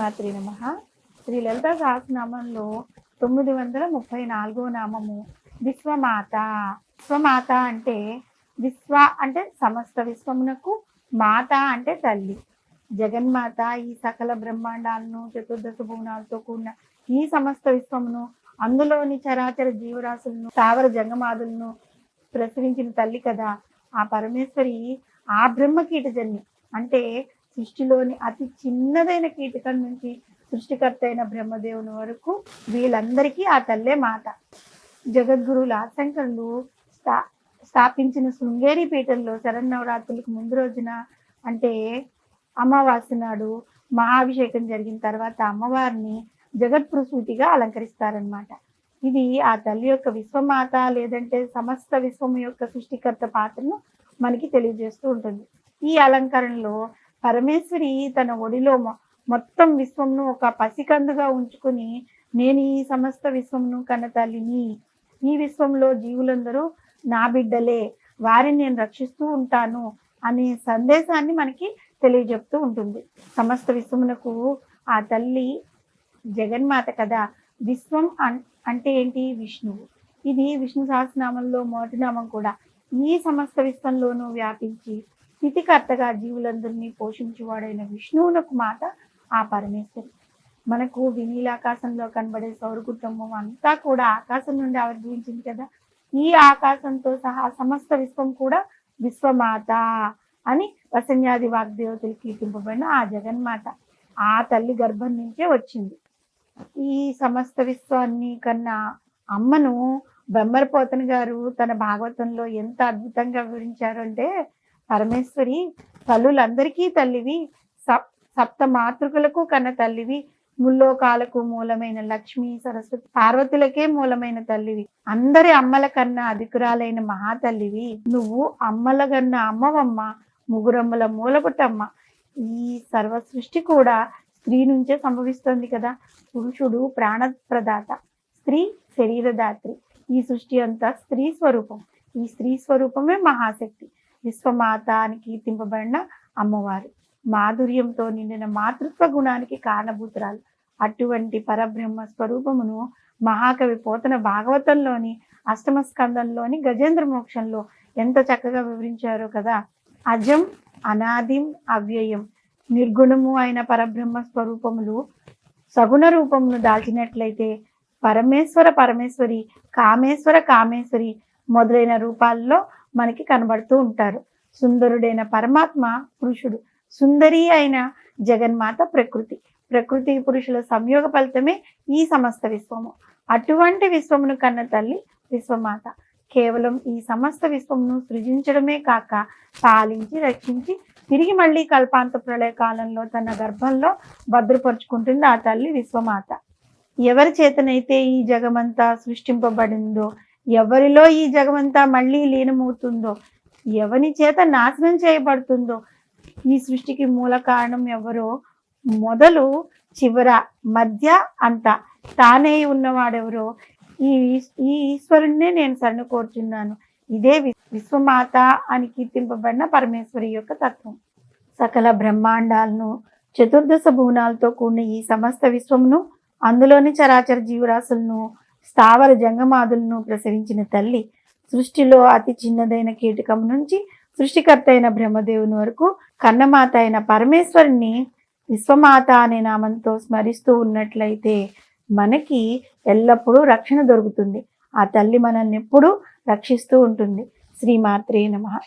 శ్రీమాత్రే నమః. శ్రీ లలితా సహస్రనామంలో 934వ నామము విశ్వమాత. విశ్వమాత అంటే విశ్వ అంటే సమస్త విశ్వమునకు, మాత అంటే తల్లి. జగన్మాత ఈ సకల బ్రహ్మాండాలను, చతుర్దశ భువనాలతో కూడిన ఈ సమస్త విశ్వమును, అందులోని చరాచర జీవరాశులను, స్థావర జంగమాదులను ప్రసరించిన తల్లి కదా. ఆ పరమేశ్వరి ఆ బ్రహ్మ కీటజన్య అంటే సృష్టిలోని అతి చిన్నదైన కీటకం నుంచి సృష్టికర్త అయిన బ్రహ్మదేవుని వరకు వీళ్ళందరికీ ఆ తల్లే మాత. జగద్గురువులు ఆశంకరులు స్థాపించిన శృంగేరి పీఠంలో శరన్నవరాత్రులకు ముందు రోజున అంటే అమావాస్య నాడు మహాభిషేకం జరిగిన తర్వాత అమ్మవారిని జగత్ప్రసూతిగా అలంకరిస్తారనమాట. ఇది ఆ తల్లి యొక్క విశ్వమాత లేదంటే సమస్త విశ్వం యొక్క సృష్టికర్త పాత్రను మనకి తెలియజేస్తూ ఉంటుంది. ఈ అలంకరణలో పరమేశ్వరి తన ఒడిలో మొత్తం విశ్వంను ఒక పసికందుగా ఉంచుకుని, నేను ఈ సమస్త విశ్వంను కన్న తల్లిని, ఈ విశ్వంలో జీవులందరూ నా బిడ్డలే, వారిని నేను రక్షిస్తూ ఉంటాను అనే సందేశాన్ని మనకి తెలియజెప్తూ ఉంటుంది. సమస్త విశ్వమునకు ఆ తల్లి జగన్మాత కదా. విశ్వం అంటే ఏంటి? విష్ణువు. ఇది విష్ణు సహస్రనామంలో మొదటి నామం కూడా. ఈ సమస్త విశ్వంలోనూ వ్యాపించి స్థితికర్తగా జీవులందరినీ పోషించువాడైన విష్ణువునకు మాత ఆ పరమేశ్వరి. మనకు వినీలాకాశంలో కనబడే సౌర కుటుంబం అంతా కూడా ఆకాశం నుండి ఆవిర్భవించింది కదా. ఈ ఆకాశంతో సహా సమస్త విశ్వం కూడా విశ్వమాత అని వసన్యాది వాగ్దేవతలు కీర్తింపబడిన ఆ జగన్మాత ఆ తల్లి గర్భం నుంచే వచ్చింది. ఈ సమస్త విశ్వాన్ని కన్నా అమ్మను బెమ్మరపోతన గారు తన భాగవతంలో ఎంత అద్భుతంగా వివరించారు అంటే, పరమేశ్వరి తల్లులందరికీ తల్లివి, సప్త మాతృకులకు కన్న తల్లివి, ముల్లోకాలకు మూలమైన లక్ష్మి సరస్వతి పార్వతులకే మూలమైన తల్లివి, అందరి అమ్మల కన్నా అధికురాలైన మహాతల్లివి, నువ్వు అమ్మల కన్నా అమ్మవమ్మ, ముగురమ్మల మూలపుటమ్మ. ఈ సర్వ సృష్టి కూడా స్త్రీ నుంచే సంభవిస్తుంది కదా. పురుషుడు ప్రాణప్రదాత, స్త్రీ శరీరదాత్రి. ఈ సృష్టి అంతా స్త్రీ స్వరూపం. ఈ స్త్రీ స్వరూపమే మహాశక్తి, విశ్వమాత అని కీర్తింపబడిన అమ్మవారు. మాధుర్యంతో నిండిన మాతృత్వ గుణానికి కారణభూతురాలు. అటువంటి పరబ్రహ్మ స్వరూపమును మహాకవి పోతన భాగవతంలోని అష్టమ స్కందంలోని గజేంద్ర మోక్షంలో ఎంత చక్కగా వివరించారో కదా. అజం, అనాదిం, అవ్యయం, నిర్గుణము అయిన పరబ్రహ్మ స్వరూపములు సగుణ రూపమును దాల్చినట్లయితే పరమేశ్వరి, కామేశ్వరి మొదలైన రూపాల్లో మనకి కనబడుతూ ఉంటారు. సుందరుడైన పరమాత్మ పురుషుడు, సుందరి అయిన జగన్మాత ప్రకృతి పురుషుల సంయోగ ఫలితమే ఈ సమస్త విశ్వము. అటువంటి విశ్వమును కన్న తల్లి విశ్వమాత. కేవలం ఈ సమస్త విశ్వమును సృజించడమే కాక పాలించి రక్షించి తిరిగి మళ్ళీ కల్పాంత ప్రళయ కాలంలో తన గర్భంలో భద్రపరుచుకుంటుంది ఆ తల్లి విశ్వమాత. ఎవరి చేతనైతే ఈ జగమంతా సృష్టింపబడిందో, ఎవరిలో ఈ జగమంతా మళ్ళీ లీనమవుతుందో, ఎవరి చేత నాశనం చేయబడుతుందో, ఈ సృష్టికి మూల కారణం ఎవరో, మొదలు చివర మధ్య అంతా తానే ఉన్నవాడెవరో ఈ ఈశ్వరుణ్ణే నేను శరణు కోరుచున్నాను. ఇదే విశ్వమాత అని కీర్తింపబడిన పరమేశ్వరి యొక్క తత్వం. సకల బ్రహ్మాండాలను, చతుర్దశ భువనాలతో కూడిన ఈ సమస్త విశ్వమును, అందులోని చరాచర జీవరాశులను, స్థావర జంగమాదులను ప్రసరించిన తల్లి. సృష్టిలో అతి చిన్నదైన కీటకం నుంచి సృష్టికర్త అయిన బ్రహ్మదేవుని వరకు కన్నమాత అయిన పరమేశ్వరిని విశ్వమాత అనే నామంతో స్మరిస్తూ ఉన్నట్లయితే మనకి ఎల్లప్పుడూ రక్షణ దొరుకుతుంది. ఆ తల్లి మనల్ని ఎప్పుడూ రక్షిస్తూ ఉంటుంది. శ్రీమాత్రే నమః.